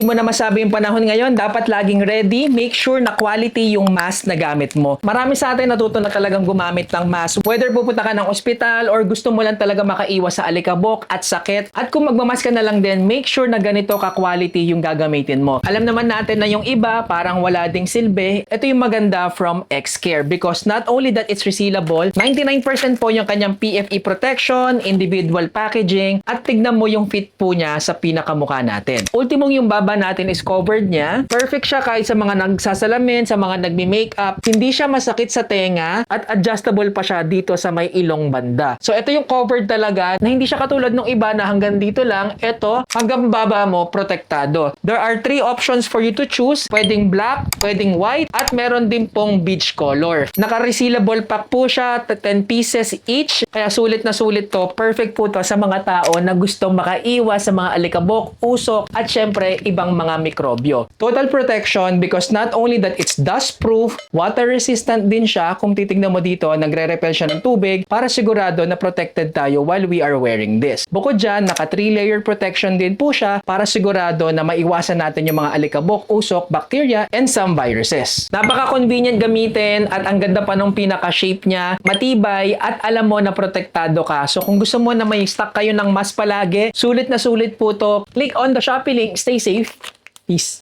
Hindi mo na masabi yung panahon ngayon, dapat laging ready. Make sure na quality yung mask na gamit mo. Marami sa atin natuto na talagang gumamit ng mask. Whether pupunta ka ng ospital or gusto mo lang talaga makaiwas sa alikabok at sakit. At kung magmamask ka na lang din, make sure na ganito ka-quality yung gagamitin mo. Alam naman natin na yung iba, parang wala ding silbi. Ito yung maganda from X-Care because not only that it's resealable, 99% po yung kanyang PFE protection, individual packaging, at tignan mo yung fit po niya sa pinakamukha natin. Ultimong yung baba natin is covered niya. Perfect siya kahit sa mga nagsasalamin, sa mga nagmi-makeup. Hindi siya masakit sa tenga at adjustable pa siya dito sa may ilong banda. So ito yung covered talaga na hindi siya katulad ng iba na hanggang dito lang. Ito, hanggang baba mo, protektado. There are 3 options for you to choose. Pwedeng black, pwedeng white, at meron din pong beige color. Naka-resealable pack po siya, 10 pieces each. Kaya sulit na sulit to. Perfect po to sa mga tao na gustong makaiwas sa mga alikabok, usok, at syempre, ibang mga mikrobyo. Total protection because not only that it's dust-proof, water-resistant din siya. Kung titignan mo dito, nagre-repel siya ng tubig para sigurado na protected tayo while we are wearing this. Bukod dyan, naka 3-layer protection din po siya para sigurado na maiwasan natin yung mga alikabok, usok, bacteria, and some viruses. Napaka-convenient gamitin at ang ganda pa nung pinaka-shape niya, matibay at alam mo na protektado ka. So kung gusto mo na may stock kayo ng mask palagi, sulit na sulit po to. Click on the Shopee link. Stay safe. Peace.